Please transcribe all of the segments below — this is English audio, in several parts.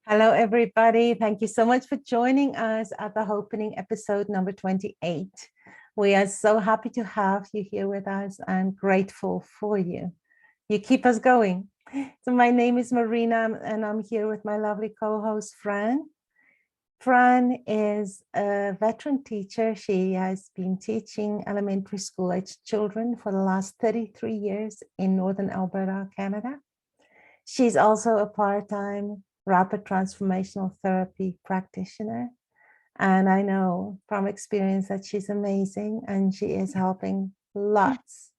Hello, everybody. Thank you so much for joining us at the Hopenning episode number 28. We are so happy to have you here with us and grateful for you. You keep us going. So my name is Marina and I'm here with my lovely co-host, Fran. Fran is a veteran teacher. She has been teaching elementary school age children for the last 33 years in Northern Alberta, Canada. She's also a part-time rapid transformational therapy practitioner. And I know from experience that she's amazing and she is helping lots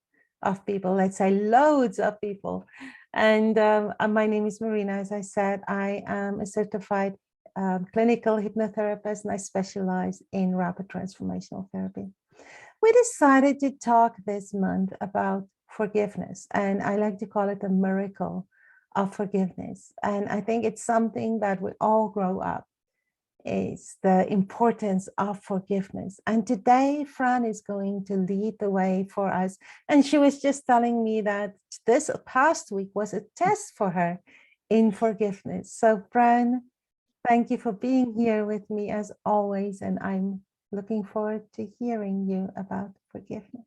of people, let's say loads of people. And my name is Marina. As I said, I am a certified clinical hypnotherapist and I specialize in rapid transformational therapy. We decided to talk this month about forgiveness, and I like to call it a miracle of forgiveness. And I think it's something that we all grow up, is the importance of forgiveness. And today, Fran is going to lead the way for us. And she was just telling me that this past week was a test for her in forgiveness. So Fran, thank you for being here with me as always. And I'm looking forward to hearing you about forgiveness.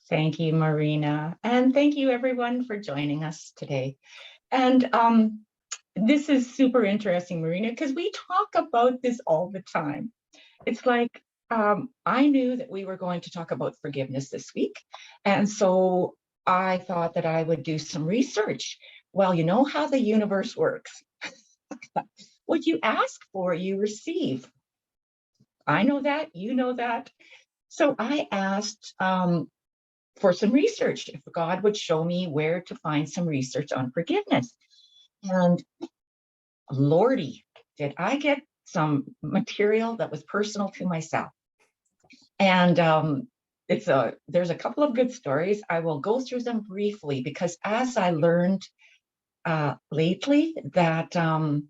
Thank you, Marina. And thank you everyone for joining us today. And this is super interesting, Marina, because we talk about this all the time. It's like, I knew that we were going to talk about forgiveness this week. And so I thought that I would do some research. Well, you know how the universe works. What you ask for, you receive. I know that, you know that. So I asked for some research, if God would show me where to find some research on forgiveness. And Lordy, did I get some material that was personal to myself. And there's a couple of good stories. I will go through them briefly because as I learned lately that to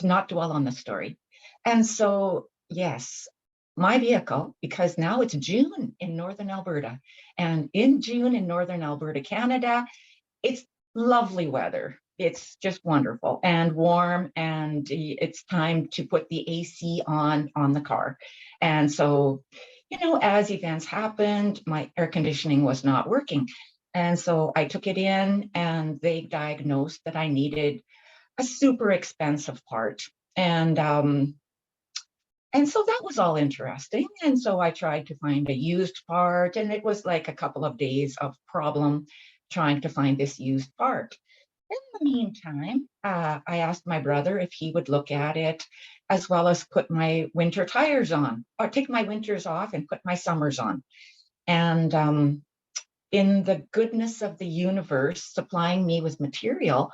not dwell on the story. And so, yes, my vehicle, because now it's June in Northern Alberta, and in June in Northern Alberta, Canada, it's lovely weather. It's just wonderful and warm, and it's time to put the AC on the car. And so, you know, as events happened, my air conditioning was not working. And so I took it in and they diagnosed that I needed a super expensive part. And so that was all interesting. And so I tried to find a used part, and it was like a couple of days of problem trying to find this used part. In the meantime, I asked my brother if he would look at it, as well as put my winter tires on, or take my winters off and put my summers on. And in the goodness of the universe supplying me with material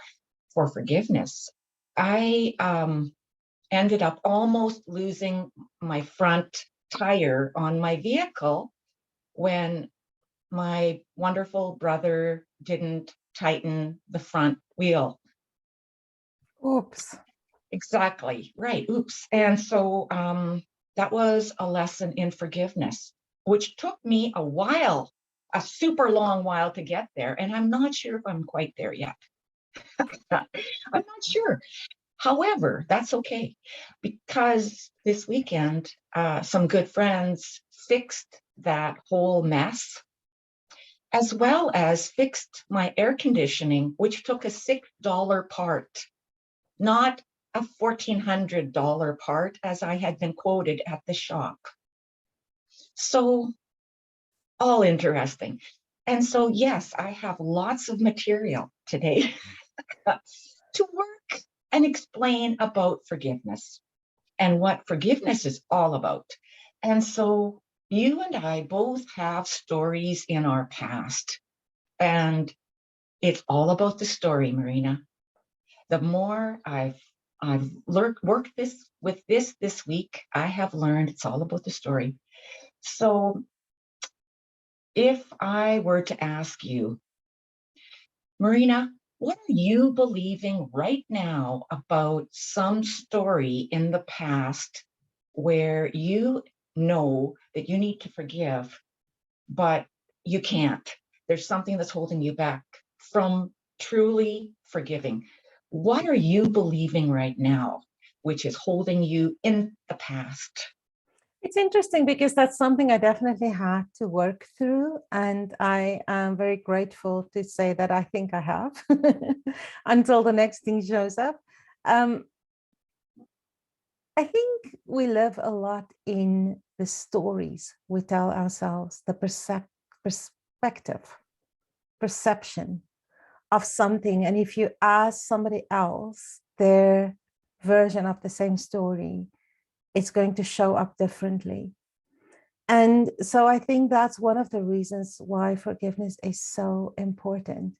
for forgiveness, I ended up almost losing my front tire on my vehicle when my wonderful brother didn't tighten the front wheel. Oops. Exactly, right, oops. And so that was a lesson in forgiveness, which took me a while, a super long while to get there. And I'm not sure if I'm quite there yet. I'm not sure. However, that's okay, because this weekend, some good friends fixed that whole mess, as well as fixed my air conditioning, which took a $6 part, not a $1,400 part, as I had been quoted at the shop. So, all interesting. And so, yes, I have lots of material today to work and explain about forgiveness and what forgiveness is all about. And so you and I both have stories in our past, and it's all about the story, Marina. The more I've worked with this week, I have learned it's all about the story. So if I were to ask you, Marina, what are you believing right now about some story in the past where you know that you need to forgive, but you can't? There's something that's holding you back from truly forgiving. what are you believing right now, which is holding you in the past? It's interesting because that's something I definitely had to work through. And I am very grateful to say that I think I have until the next thing shows up. I think we live a lot in the stories we tell ourselves, the perspective, perception of something. And if you ask somebody else their version of the same story, it's going to show up differently. And so I think that's one of the reasons why forgiveness is so important.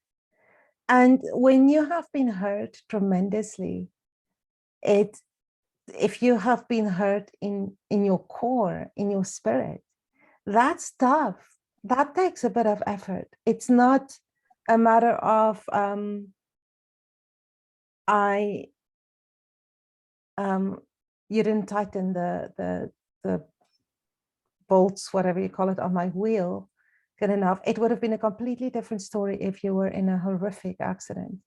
And when you have been hurt tremendously, if you have been hurt in your core, in your spirit, that's tough. That takes a bit of effort. It's not a matter of you didn't tighten the bolts, whatever you call it, on my wheel good enough. It would have been a completely different story if you were in a horrific accident.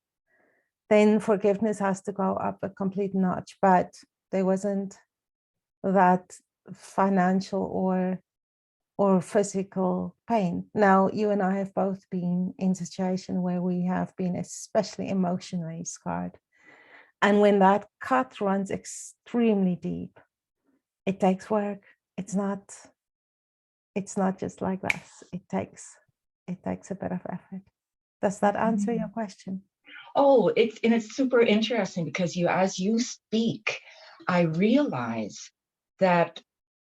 Then forgiveness has to go up a complete notch, but there wasn't that financial or physical pain. Now, you and I have both been in a situation where we have been especially emotionally scarred. And when that cut runs extremely deep, it takes work. It's not just like this. It takes a bit of effort. Does that answer your question? Oh, it's super interesting because as you speak, I realize that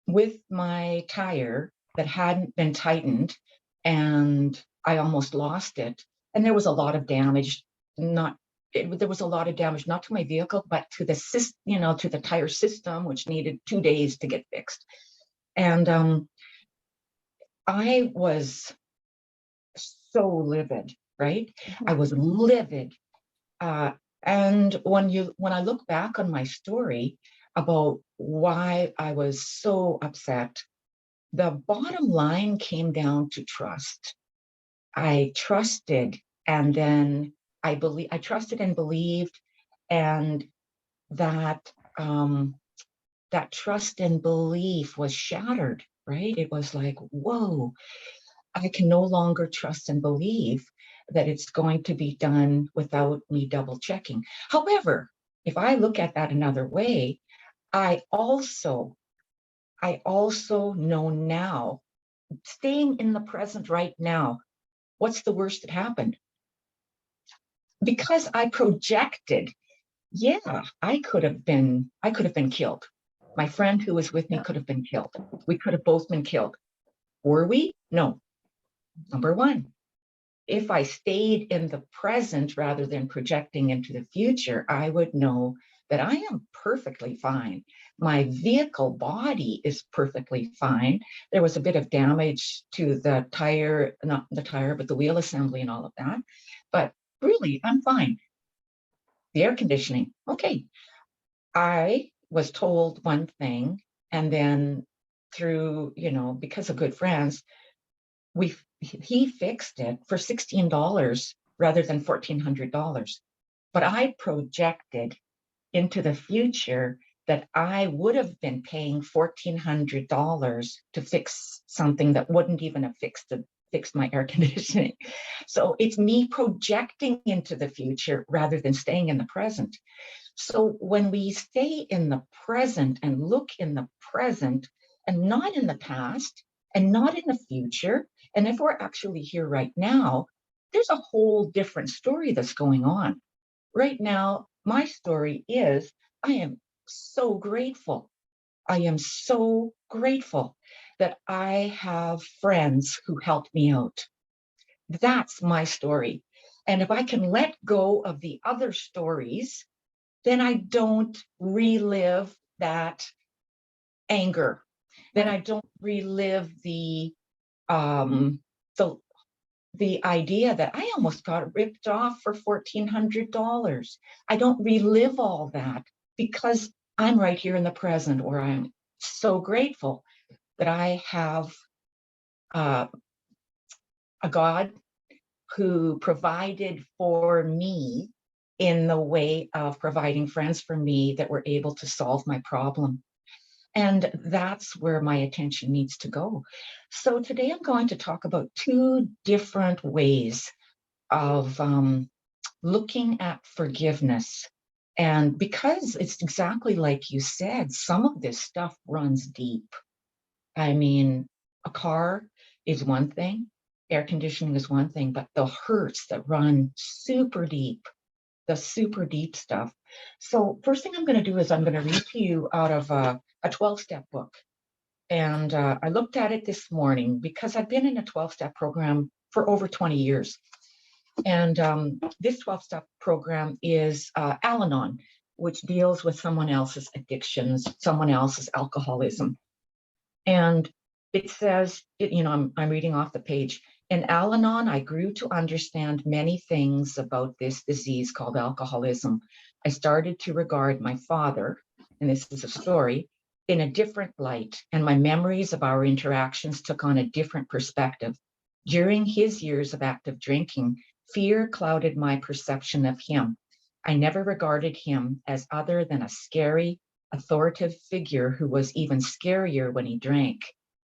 with my tire that hadn't been tightened and I almost lost it, and there was a lot of damage, there was a lot of damage, not to my vehicle, but to the to the tire system, which needed 2 days to get fixed. And I was so livid, right? I was livid. And when I look back on my story about why I was so upset, the bottom line came down to trust. I trusted, and then I trusted and believed, and that that trust and belief was shattered, right? It was like, whoa, I can no longer trust and believe that it's going to be done without me double checking. However, if I look at that another way, I also know now, staying in the present right now, what's the worst that happened? Because I projected, yeah, I could have been killed. My friend who was with me could have been killed. We could have both been killed. Were we? No. Number one, if I stayed in the present rather than projecting into the future, I would know that I am perfectly fine. My vehicle body is perfectly fine. There was a bit of damage to the tire, not the tire, but the wheel assembly and all of that. But really, I'm fine. The air conditioning, okay. I was told one thing, and then through, because of good friends, he fixed it for $16 rather than $1,400. But I projected into the future that I would have been paying $1,400 to fix something that wouldn't even have fixed my air conditioning. So it's me projecting into the future rather than staying in the present. So when we stay in the present and look in the present and not in the past and not in the future, and if we're actually here right now, there's a whole different story that's going on. Right now, my story is I am so grateful. I am so grateful that I have friends who helped me out. That's my story. And if I can let go of the other stories, then I don't relive that anger. Then I don't relive um, the idea that I almost got ripped off for $1,400. I don't relive all that because I'm right here in the present, where I'm so grateful that I have a God who provided for me in the way of providing friends for me that were able to solve my problem. And that's where my attention needs to go. So today I'm going to talk about two different ways of looking at forgiveness. And because it's exactly like you said, some of this stuff runs deep. I mean, a car is one thing, air conditioning is one thing, but the hurts that run super deep, the super deep stuff. So first thing I'm going to do is I'm going to read to you out of a 12-step book. And I looked at it this morning because I've been in a 12-step program for over 20 years. And this 12-step program is Al-Anon, which deals with someone else's addictions, someone else's alcoholism. And it says, I'm reading off the page. In Al-Anon, I grew to understand many things about this disease called alcoholism. I started to regard my father, and this is a story, in a different light, and my memories of our interactions took on a different perspective. During his years of active drinking, fear clouded my perception of him. I never regarded him as other than a scary, authoritative figure who was even scarier when he drank.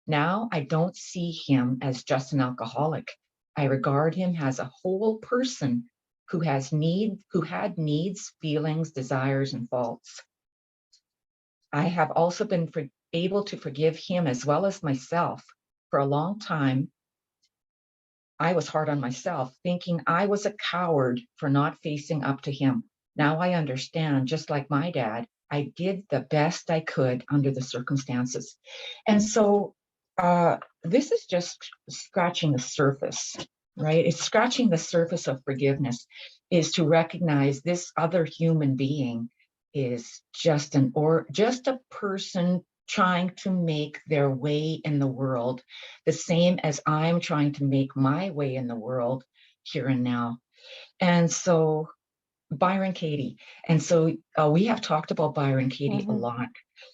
Now I don't see him as just an alcoholic. I regard him as a whole person who had needs, feelings, desires, and faults. I have also been able to forgive him as well as myself. For a long time, I was hard on myself, thinking I was a coward for not facing up to him. Now I understand, just like my dad, I did the best I could under the circumstances. And so this is just scratching the surface, right? It's scratching the surface of forgiveness, is to recognize this other human being is just a person trying to make their way in the world, the same as I'm trying to make my way in the world here and now. And so Byron Katie. And so we have talked about Byron Katie a lot.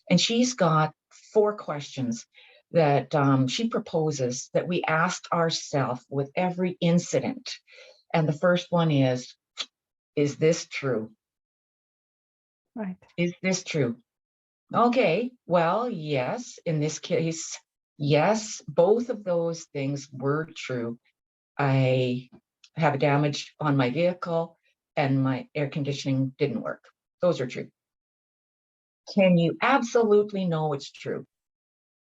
And she's got 4 questions that she proposes that we ask ourselves with every incident. And the first one is this true? Right. Is this true? Okay, well, yes, in this case, yes, both of those things were true. I have a damage on my vehicle and my air conditioning didn't work. Those are true. Can you absolutely know it's true?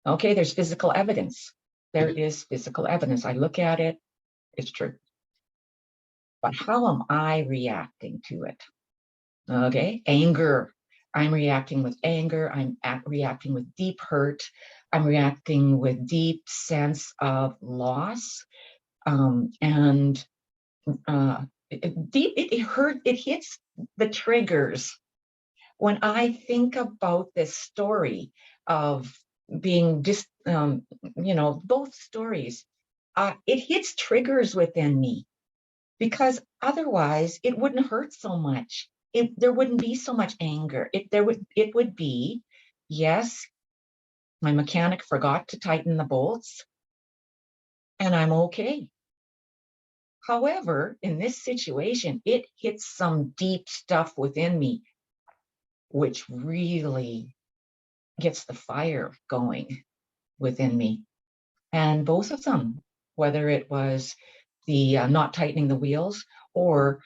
Okay, there's physical evidence. There is physical evidence. I look at it, it's true. But how am I reacting to it? Okay, anger. I'm reacting with anger. I'm reacting with deep hurt. I'm reacting with deep sense of loss. And it hits the triggers. When I think about this story of being both stories, it hits triggers within me, because otherwise it wouldn't hurt so much. There wouldn't be so much anger. It would be, yes, my mechanic forgot to tighten the bolts and I'm okay. However, in this situation, it hits some deep stuff within me, which really gets the fire going within me. And both of them, whether it was the not tightening the wheels or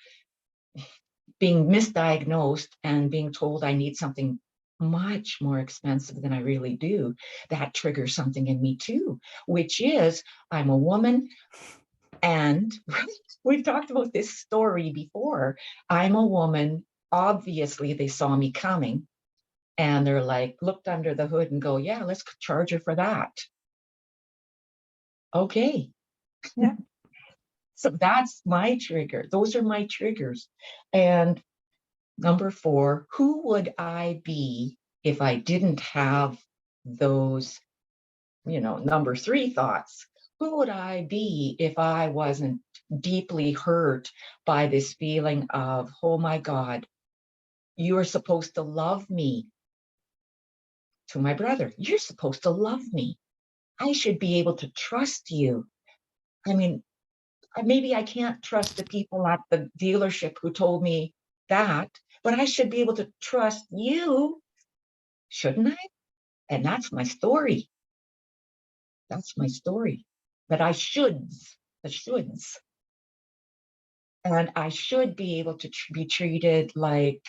being misdiagnosed and being told I need something much more expensive than I really do, that triggers something in me too, which is I'm a woman. And we've talked about this story before. I'm a woman. Obviously, they saw me coming and they're like, looked under the hood and go, yeah, let's charge her for that. Okay. Yeah. So that's my trigger. Those are my triggers. And number 4, who would I be if I didn't have those, number 3 thoughts? Who would I be if I wasn't deeply hurt by this feeling of, oh my God, you are supposed to love me? To my brother, you're supposed to love me. I should be able to trust you. I mean, maybe I can't trust the people at the dealership who told me that, but I should be able to trust you, shouldn't I? And that's my story. That's my story. But I shoulds, the shoulds. And I should be able to be treated like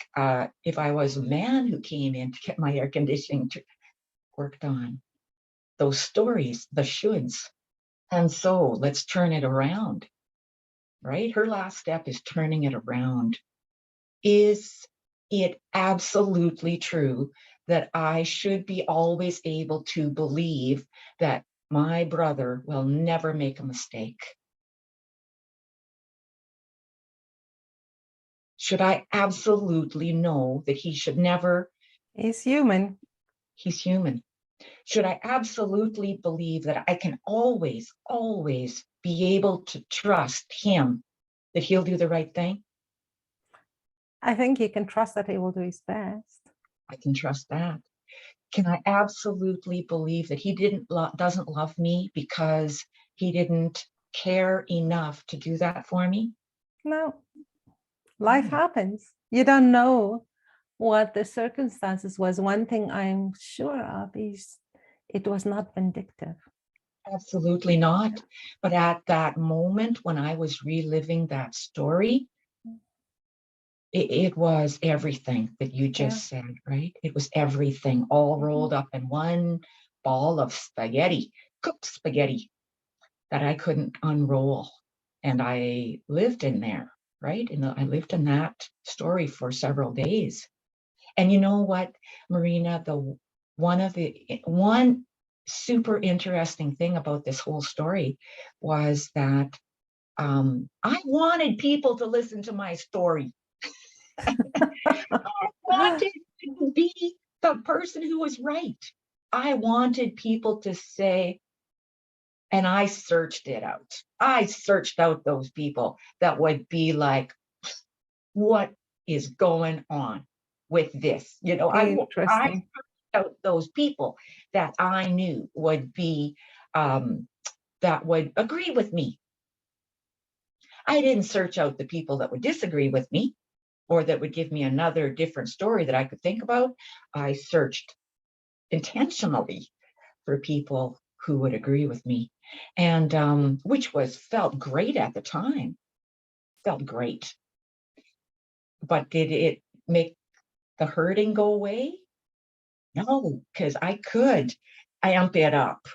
if I was a man who came in to get my air conditioning worked on. Those stories, the shoulds. And so let's turn it around, right? Her last step is turning it around. Is it absolutely true that I should be always able to believe that my brother will never make a mistake? Should I absolutely know that he should never? He's human. He's human. Should I absolutely believe that I can always, always be able to trust him, that he'll do the right thing? I think you can trust that he will do his best. I can trust that. Can I absolutely believe that he doesn't love me because he didn't care enough to do that for me? No, life happens. You don't know what the circumstances was. One thing I'm sure of is it was not vindictive. Absolutely not. But at that moment when I was reliving that story, it was everything that you just said, right? It was everything all rolled up in one ball of spaghetti, cooked spaghetti that I couldn't unroll. And I lived in there, right? And I lived in that story for several days. And you know what, Marina, one super interesting thing about this whole story was that I wanted people to listen to my story. I wanted to be the person who was right. I wanted people to say, and I searched it out. I searched out those people that would be like, what is going on with this? You know, I Interesting. searched out those people that I knew would be, that would agree with me. I didn't search out the people that would disagree with me or that would give me another different story that I could think about. I searched intentionally for people who would agree with me, and which felt great at the time. Felt great, but did it make the hurting go away? No, because I could amp it up.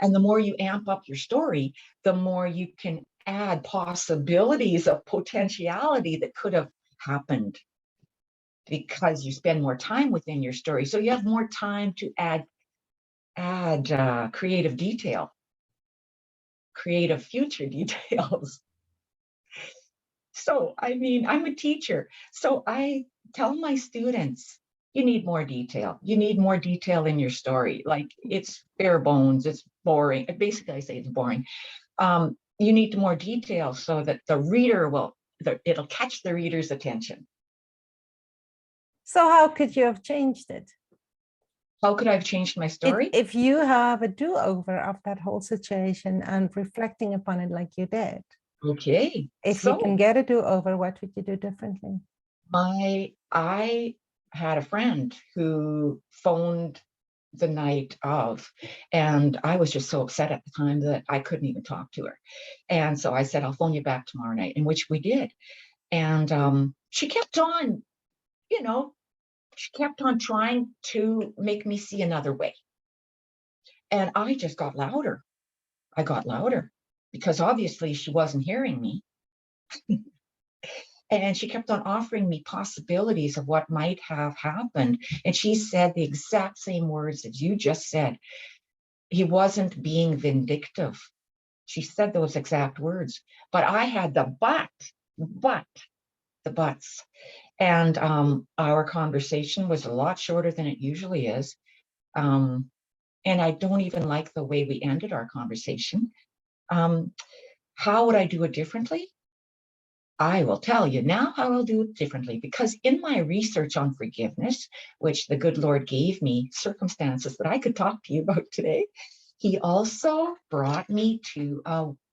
And the more you amp up your story, the more you can add possibilities of potentiality that could have happened because you spend more time within your story. So you have more time to add creative detail, creative future details. So, I mean, I'm a teacher. So I tell my students, you need more detail. You need more detail in your story. Like it's bare bones, it's boring. Basically, I say it's boring. You need more detail so that the reader it'll catch the reader's attention. So how could you have changed it? How could I have changed my story? If you have a do-over of that whole situation and reflecting upon it like you did. Okay. If you can get a do-over, what would you do differently? I had a friend who phoned the night of, and I was just so upset at the time that I couldn't even talk to her. And so I said, I'll phone you back tomorrow night, in which we did. And she kept on, you know, she kept on trying to make me see another way. And I just got louder. I got louder because obviously she wasn't hearing me. And she kept on offering me possibilities of what might have happened. And she said the exact same words that you just said. He wasn't being vindictive. She said those exact words. But I had the buts. And our conversation was a lot shorter than it usually is. And I don't even like the way we ended our conversation. How would I do it differently? I will tell you now how I'll do it differently, because in my research on forgiveness, which the good Lord gave me circumstances that I could talk to you about today, he also brought me to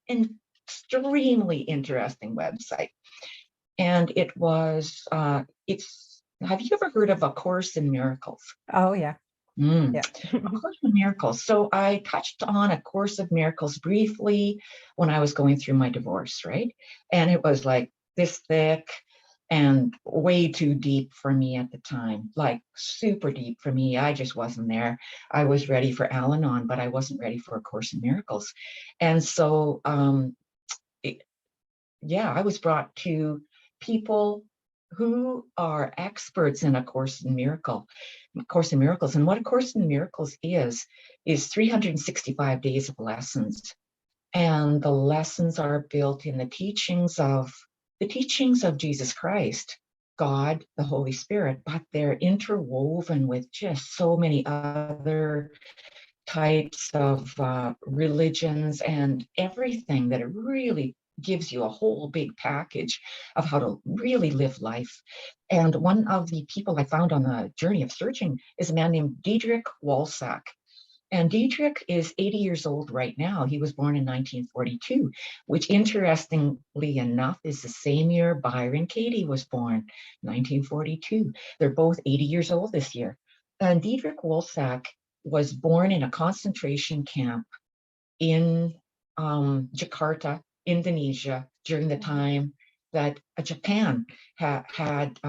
an extremely interesting website. And it was, have you ever heard of A Course in Miracles? Oh, yeah. Mm. Yeah. A Course in Miracles. So I touched on A Course of Miracles briefly when I was going through my divorce, right? And it was like this thick and way too deep for me at the time, like super deep for me. I just wasn't there. I was ready for Al-Anon, but I wasn't ready for A Course in Miracles. And so, yeah, I was brought to people who are experts in A Course in Miracles. And what A Course in Miracles is 365 days of lessons. And the lessons are built in the teachings of Jesus Christ, God, the Holy Spirit, but they're interwoven with just so many other types of religions and everything that it really gives you a whole big package of how to really live life. And one of the people I found on the journey of searching is a man named Diedrich Walsack. And Diedrich is 80 years old right now. He was born in 1942, which interestingly enough is the same year Byron Katie was born, 1942. They're both 80 years old this year. And Diedrich Walsack was born in a concentration camp in Jakarta, Indonesia, during the time that Japan had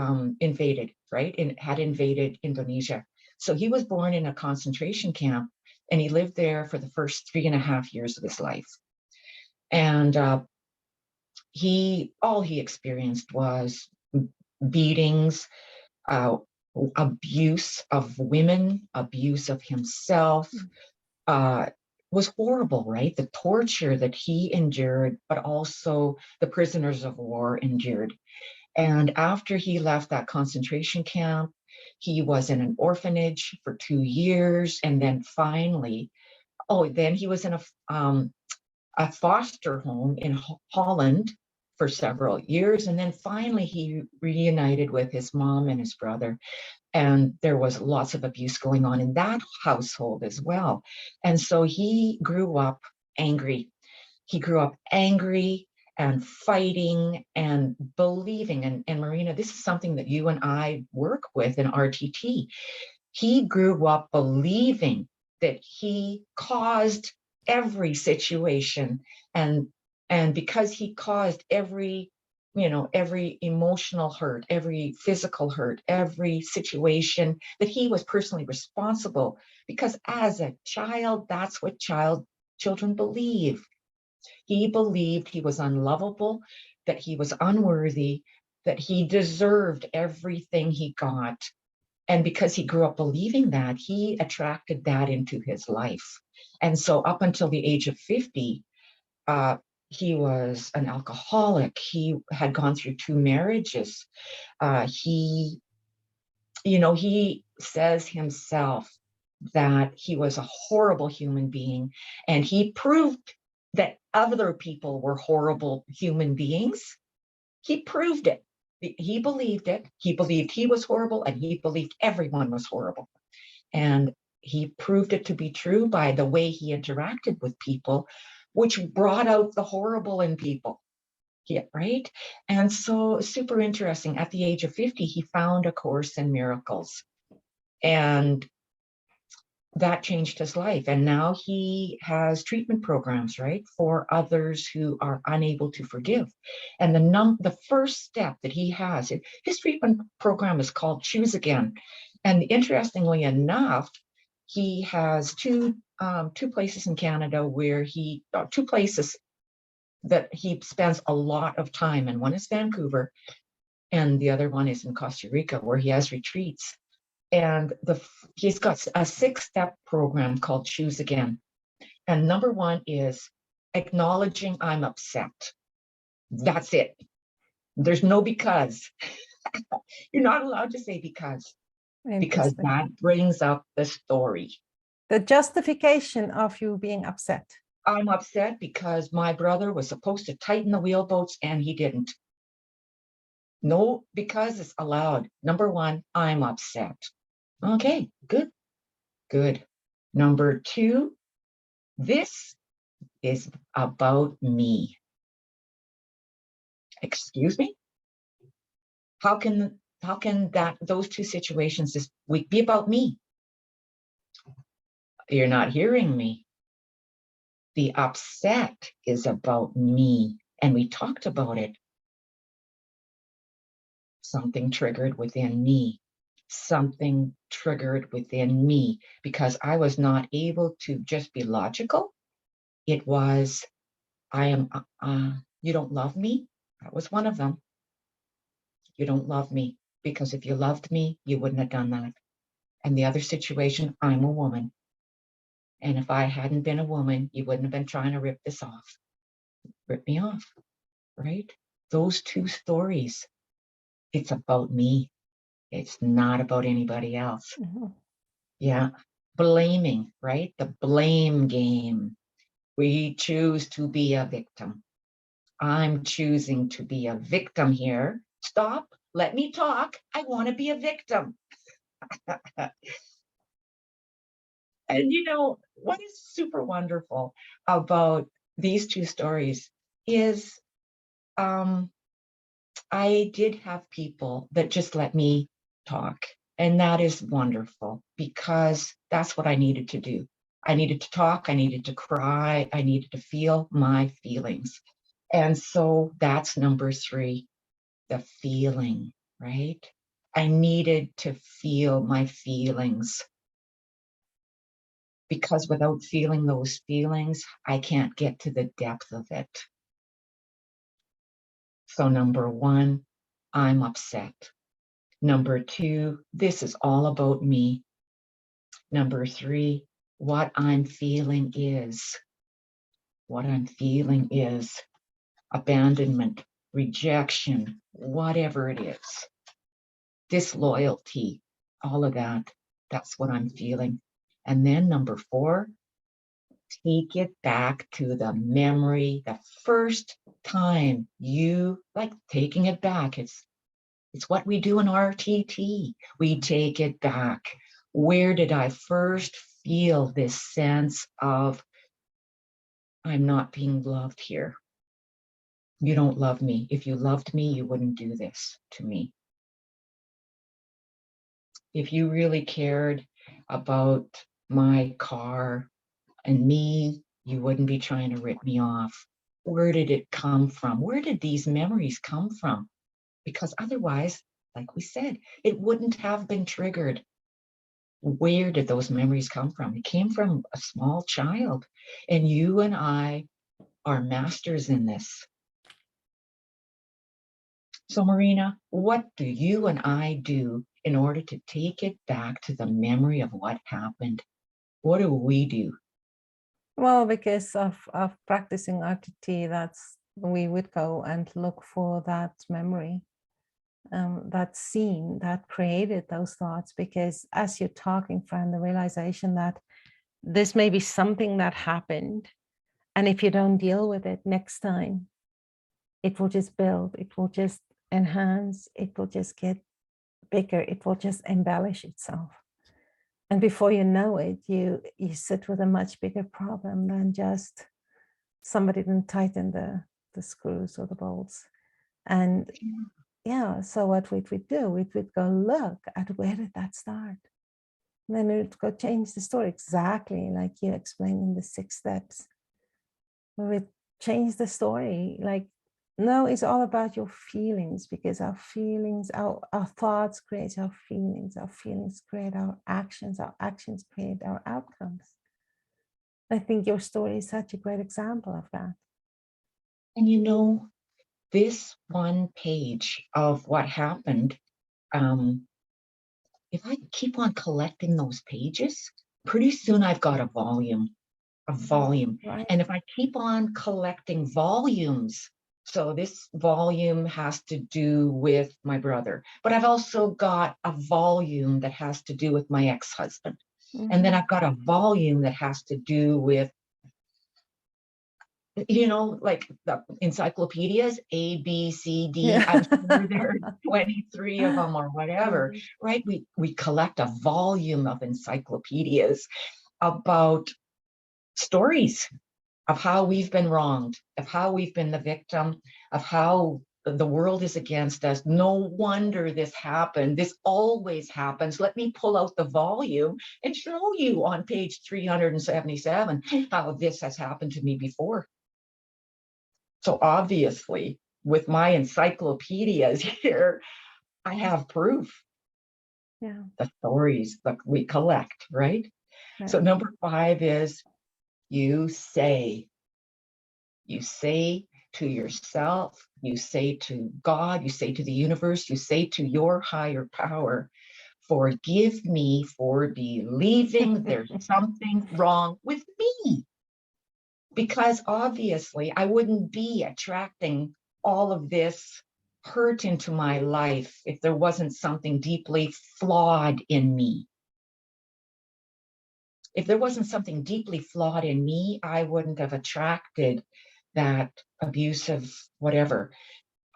invaded, right? And had invaded Indonesia. So he was born in a concentration camp, and he lived there for the first 3.5 years of his life. And all he experienced was beatings, abuse of women, abuse of himself, was horrible, right? The torture that he endured, but also the prisoners of war endured. And after he left that concentration camp, he was in an orphanage for 2 years. And then finally, then he was in a foster home in Holland for several years. And then finally, he reunited with his mom and his brother. And there was lots of abuse going on in that household as well. And so he grew up angry. He grew up angry and fighting and believing. And Marina, this is something that you and I work with in RTT. He grew up believing that he caused every situation, and because he caused every emotional hurt, every physical hurt, every situation, that he was personally responsible, because as a child, that's what children believe. He believed he was unlovable, that he was unworthy, that he deserved everything he got. And because he grew up believing that, he attracted that into his life. And so up until the age of 50, he was an alcoholic. He had gone through 2 marriages. He says himself that he was a horrible human being, and he proved that other people were horrible human beings. He proved it. He believed it. He believed he was horrible, and he believed everyone was horrible. And he proved it to be true by the way he interacted with people, which brought out the horrible in people. Yeah, right? And so super interesting. At the age of 50, he found A Course in Miracles. And that changed his life. And now he has treatment programs, right, for others who are unable to forgive. And the first step that he has, his treatment program is called Choose Again. And interestingly enough, he has two places in Canada where two places that he spends a lot of time in. One is Vancouver, and the other one is in Costa Rica, where he has retreats. And he's got a 6-step program called Choose Again. And number 1 is acknowledging I'm upset. That's it. There's no because. You're not allowed to say because that brings up the story. The justification of you being upset. I'm upset because my brother was supposed to tighten the wheelbolts and he didn't. No, because it's allowed. Number 1, I'm upset. Okay, good. Number 2, this is about me. Excuse me? How can those two situations this week be about me? You're not hearing me. The upset is about me. And we talked about it. Something triggered within me. Something triggered within me because I was not able to just be logical. It was, you don't love me. That was one of them. You don't love me because if you loved me, you wouldn't have done that. And the other situation, I'm a woman. And if I hadn't been a woman, you wouldn't have been trying to rip me off, right? Those two stories, it's about me. It's not about anybody else. Mm-hmm. Yeah. Blaming, right? The blame game. We choose to be a victim. I'm choosing to be a victim here. Stop. Let me talk. I want to be a victim. And what is super wonderful about these two stories is I did have people that just let me talk. And that is wonderful because that's what I needed to do. I needed to talk. I needed to cry. I needed to feel my feelings. And so that's number 3, the feeling, right? I needed to feel my feelings because without feeling those feelings, I can't get to the depth of it. So number 1, I'm upset. Number 2, this is all about me. Number 3, what I'm feeling is abandonment, rejection, whatever it is, disloyalty, all of that. That's what I'm feeling. And then number 4, take it back to the memory, the first time you, like taking it back. It's what we do in RTT. We take it back. Where did I first feel this sense of, I'm not being loved here? You don't love me. If you loved me, you wouldn't do this to me. If you really cared about my car and me, you wouldn't be trying to rip me off. Where did it come from? Where did these memories come from? Because otherwise, like we said, it wouldn't have been triggered. Where did those memories come from? It came from a small child. And you and I are masters in this. So Marina, what do you and I do in order to take it back to the memory of what happened? What do we do? Well, because of practicing RTT, we would go and look for that memory, that scene that created those thoughts. Because as you're talking, friend, the realization that this may be something that happened, and if you don't deal with it next time, it will just build, it will just enhance, it will just get bigger, it will just embellish itself. And before you know it, you sit with a much bigger problem than just somebody didn't tighten the screws or the bolts. And yeah, so what we would do, we would go look at where did that start? And then we would go change the story exactly like you explained in the 6 steps. We would change the story. Like, no, it's all about your feelings, because our feelings, our thoughts create our feelings create our actions create our outcomes. I think your story is such a great example of that. And this one page of what happened, if I keep on collecting those pages, pretty soon I've got a volume. Right. And if I keep on collecting volumes, so this volume has to do with my brother, but I've also got a volume that has to do with my ex-husband. Mm-hmm. And then I've got a volume that has to do with, like the encyclopedias, A, B, C, D, yeah. I'm sure there are 23 of them or whatever, mm-hmm. Right? We collect a volume of encyclopedias about stories of how we've been wronged, of how we've been the victim, of how the world is against us. No wonder this happened. This always happens. Let me pull out the volume and show you on page 377 how this has happened to me before. So obviously, with my encyclopedias here, I have proof. Yeah. The stories that we collect, right? Right. So number 5 is you say to yourself, you say to God, you say to the universe, you say to your higher power, forgive me for believing there's something wrong with me. Because obviously I wouldn't be attracting all of this hurt into my life if there wasn't something deeply flawed in me. If there wasn't something deeply flawed in me, I wouldn't have attracted that abusive whatever.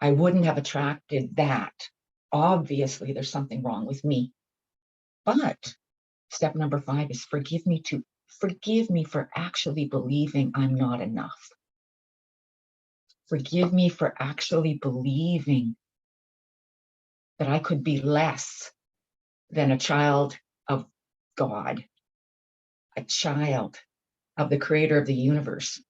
I wouldn't have attracted that. Obviously, there's something wrong with me. But step number 5 is forgive me for actually believing I'm not enough. Forgive me for actually believing that I could be less than a child of God, a child of the creator of the universe.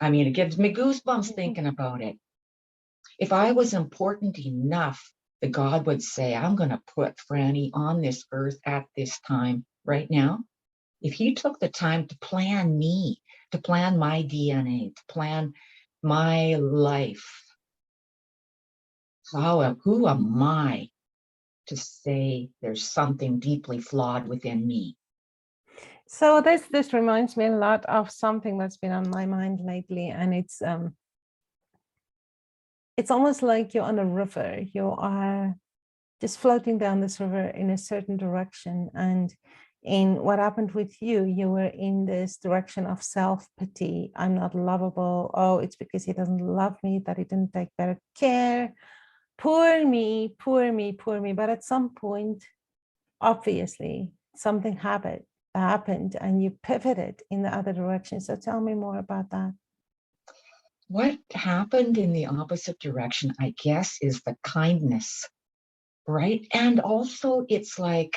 I mean, it gives me goosebumps thinking about it. If I was important enough, that God would say, I'm going to put Franny on this earth at this time right now. If he took the time to plan me, to plan my DNA, to plan my life, who am I to say there's something deeply flawed within me? So this reminds me a lot of something that's been on my mind lately, and it's almost like you're on a river. You are just floating down this river in a certain direction, and in what happened with you, you were in this direction of self-pity. I'm not lovable. Oh, it's because he doesn't love me, that he didn't take better care. Poor me, poor me, poor me. But at some point, obviously, something happened and you pivoted in the other direction. So tell me more about that. What happened in the opposite direction, I guess, is the kindness, right? And also it's like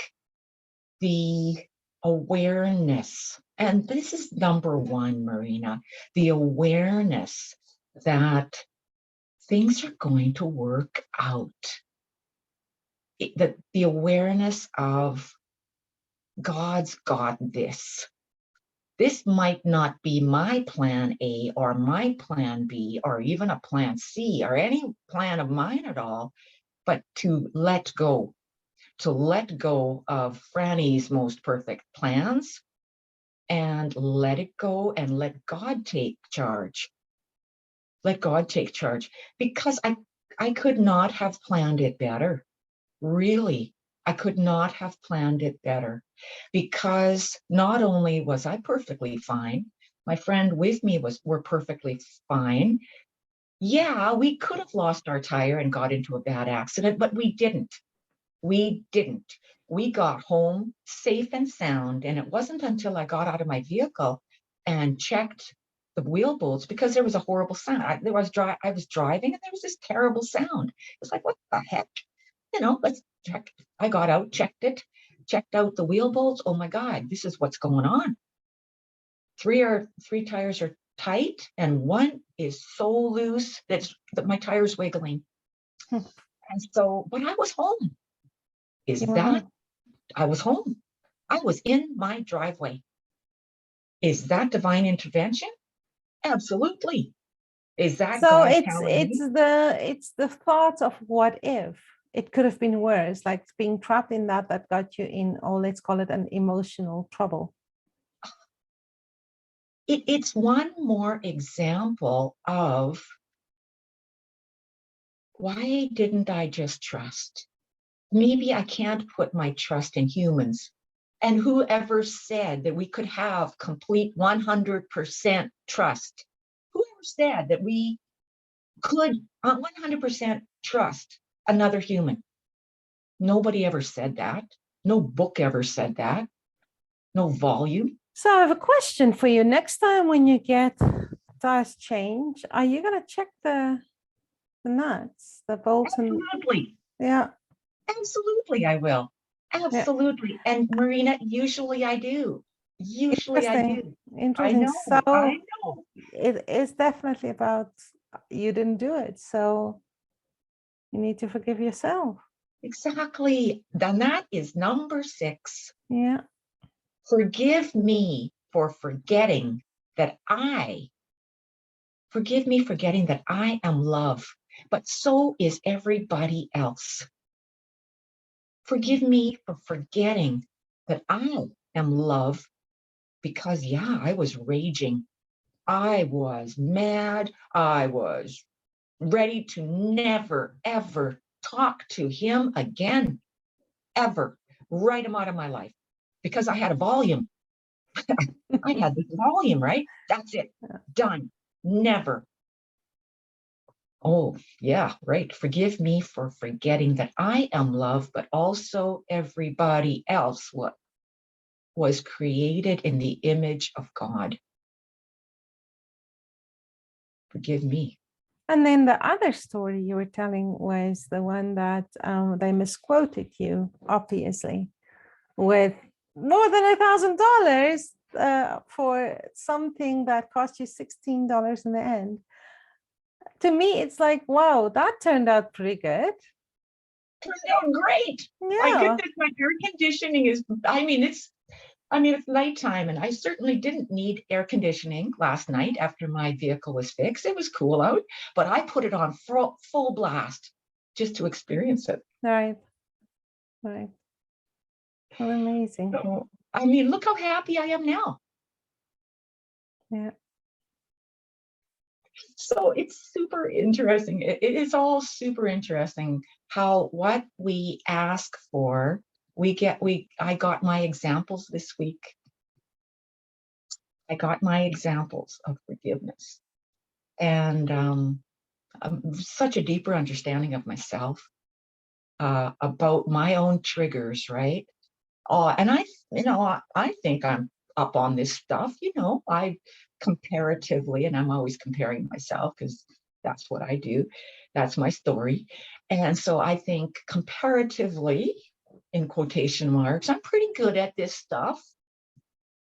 the awareness. And this is number 1, Marina, the awareness that things are going to work out. The awareness of God's got this. This might not be my plan A or my plan B or even a plan C or any plan of mine at all, but to let go of Franny's most perfect plans and let it go and let God take charge. Let God take charge, because I could not have planned it better. Really, I could not have planned it better, because not only was I perfectly fine, my friend with me were perfectly fine. Yeah, we could have lost our tire and got into a bad accident, but we didn't. We didn't. We got home safe and sound, and it wasn't until I got out of my vehicle and checked the wheel bolts, because there was a horrible sound. I was driving, and there was this terrible sound. It was like, what the heck? Let's check. I got out, checked out the wheel bolts. Oh my God, this is what's going on. Three tires are tight, and one is so loose that my tire's wiggling. And so, but I was home. I was home. I was in my driveway. Is that divine intervention? Absolutely. Is that So God it's telling me? it's the thought of what if it could have been worse, like being trapped in that got you in, or let's call it an emotional trouble. It's one more example of, why didn't I just trust? Maybe I can't put my trust in humans. And whoever said that we could have complete 100% trust? Whoever said that we could 100% trust another human? Nobody ever said that. No book ever said that. No volume. So I have a question for you. Next time when you get tires change, are you going to check the nuts, the bolts? Absolutely. Yeah. Absolutely, I will. Absolutely. Yeah. And Marina, usually I do. Usually I do. Interesting. So I know. It is definitely about you didn't do it. So you need to forgive yourself. Exactly. Then that is number 6. Yeah. Forgive me for forgetting that forgive me forgetting that I am love, but so is everybody else. Forgive me for forgetting that I am love because, I was raging. I was mad. I was ready to never, ever talk to him again, ever. Write him out of my life because I had a volume. I had this volume, right? That's it. Done. Never. Oh, yeah, right. Forgive me for forgetting that I am love, but also everybody else was created in the image of God. Forgive me. And then the other story you were telling was the one that they misquoted you, obviously, with more than $1,000 for something that cost you $16 in the end. To me, it's like, wow, that turned out pretty good. Turned out great. Yeah. My goodness, my air conditioning is, it's nighttime, and I certainly didn't need air conditioning last night after my vehicle was fixed. It was cool out, but I put it on full blast just to experience it. Right. Well, amazing. So, look how happy I am now. Yeah. So it's super interesting. It is all super interesting how what we ask for, I got my examples this week. I got my examples of forgiveness and such a deeper understanding of myself, about my own triggers, right? And I think I'm up on this stuff. I comparatively, and I'm always comparing myself because that's what I do. That's my story. And so I think comparatively, in quotation marks, I'm pretty good at this stuff.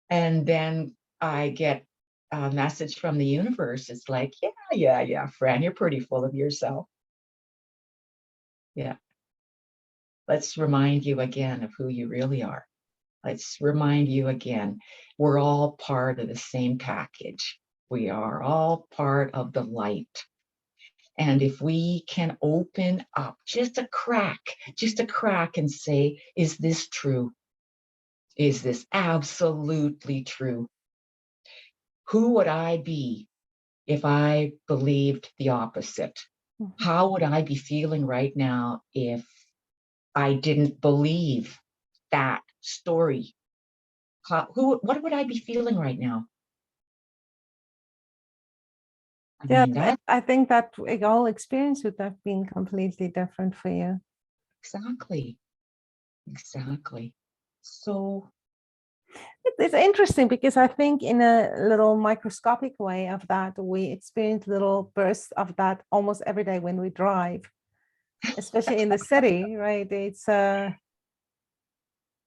And then I get a message from the universe. It's like, yeah, Fran, you're pretty full of yourself. Yeah. Let's remind you again of who you really are. Let's remind you again, we're all part of the same package. We are all part of the light. And if we can open up just a crack and say, is this true? Is this absolutely true? Who would I be if I believed the opposite? How would I be feeling right now if I didn't believe that story? What would I be feeling right now? I think that whole experience would have been completely different for you. Exactly. So it's interesting because I think in a little microscopic way of that, we experience little bursts of that almost every day when we drive, especially in the city, right? It's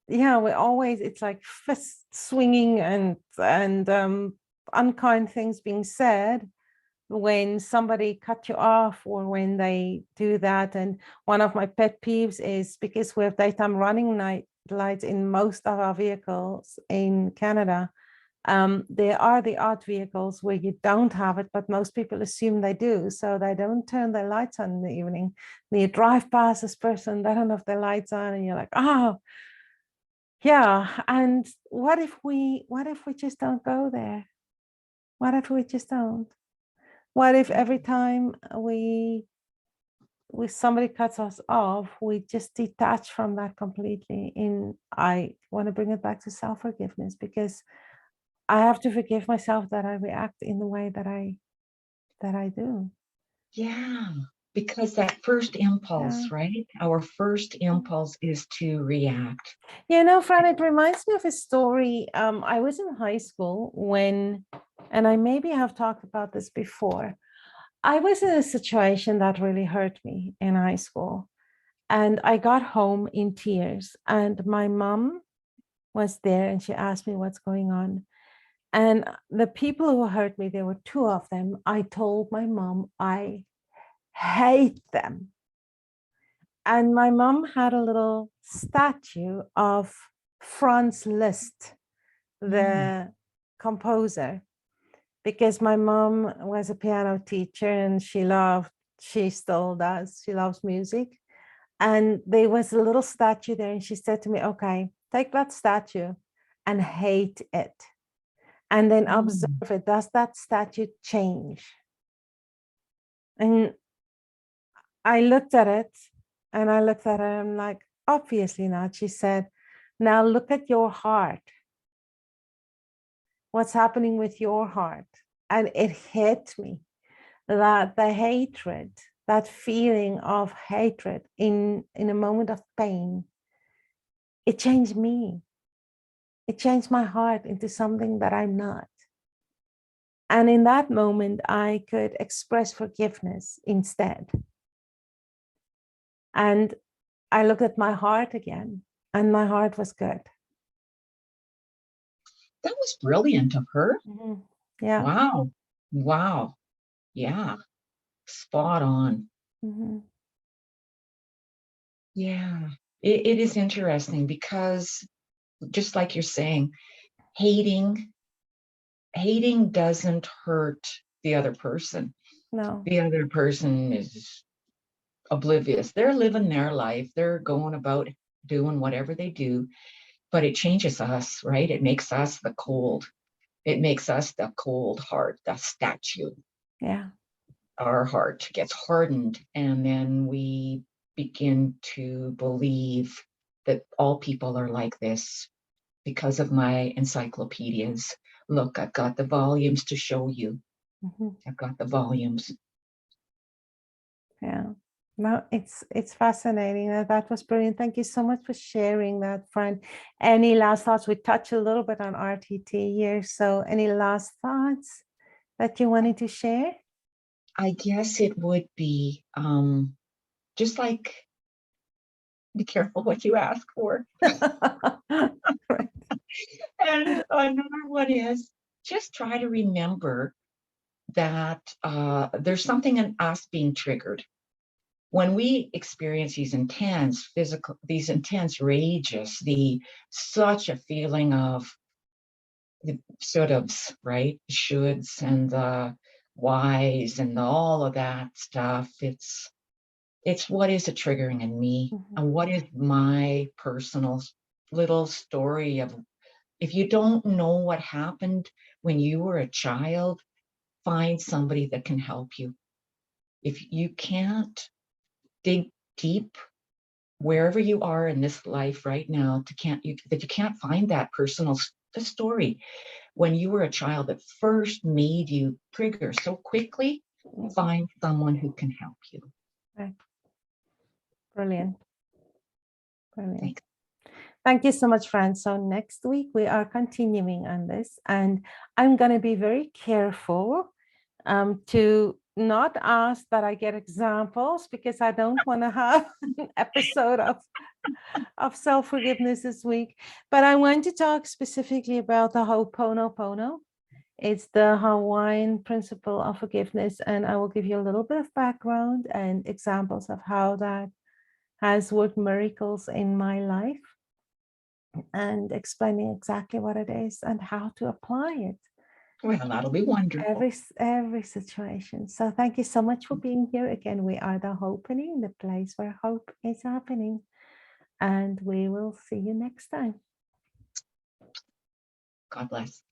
it's like fist swinging and unkind things being said when somebody cut you off or when they do that. And one of my pet peeves is because we have daytime running lights in most of our vehicles in Canada. There are the odd vehicles where you don't have it, but most people assume they do. So they don't turn their lights on in the evening. And you drive past this person, they don't have their lights on, and you're like, oh, yeah. And what if we just don't go there? What if we just don't? What if every time somebody cuts us off, we just detach from that completely? I want to bring it back to self-forgiveness, because I have to forgive myself that I react in the way that I do. Yeah. Because that first impulse, right? Our first impulse is to react. Fran, it reminds me of a story. I was in high school when, and I maybe have talked about this before. I was in a situation that really hurt me in high school. And I got home in tears, and my mom was there and she asked me what's going on. And the people who hurt me, there were two of them. I told my mom I hate them. And my mom had a little statue of Franz Liszt, the composer, because my mom was a piano teacher and she still does, she loves music. And there was a little statue there, and she said to me, okay, take that statue and hate it. And then observe it. Does that statue change? And I looked at it and I looked at her, I'm like, obviously not. She said, now look at your heart. What's happening with your heart? And it hit me that the hatred, that feeling of hatred in a moment of pain, it changed me. It changed my heart into something that I'm not. And in that moment, I could express forgiveness instead. And I looked at my heart again, and my heart was good. That was brilliant of her. Mm-hmm. Yeah. Wow. Wow. Yeah. Spot on. Mm-hmm. Yeah. It is interesting because just like you're saying, hating doesn't hurt the other person. No. The other person is oblivious. They're living their life. They're going about doing whatever they do, but it changes us, right? It makes us the cold. It makes us the cold heart, the statue. Yeah. Our heart gets hardened, and then we begin to believe that all people are like this because of my encyclopedias. Look, I've got the volumes to show you. Mm-hmm. I've got the volumes. Yeah. No, it's fascinating. That was brilliant. Thank you so much for sharing that, friend. Any last thoughts? We touched a little bit on RTT here. So any last thoughts that you wanted to share? I guess it would be just like, be careful what you ask for. Right. And another one is just try to remember that there's something in us being triggered. When we experience these intense rages, such a feeling of the should haves, right? Shoulds and the whys and all of that stuff. It's what is it triggering in me, and what is my personal little story of, if you don't know what happened when you were a child, find somebody that can help you. If you can't dig deep wherever you are in this life right now, that you can't find that personal story when you were a child that first made you trigger so quickly, find someone who can help you. Right. Brilliant. Brilliant. Thanks. Thank you so much, Fran. So next week we are continuing on this, and I'm going to be very careful to not ask that I get examples, because I don't want to have an episode of self-forgiveness this week. But I want to talk specifically about the Ho'oponopono. It's the Hawaiian principle of forgiveness, and I will give you a little bit of background and examples of how that has worked miracles in my life, and explaining exactly what it is and how to apply it. Well, that'll be wonderful. Every situation. So thank you so much for being here again. We are the Hopenning, the place where hope is happening. And we will see you next time. God bless.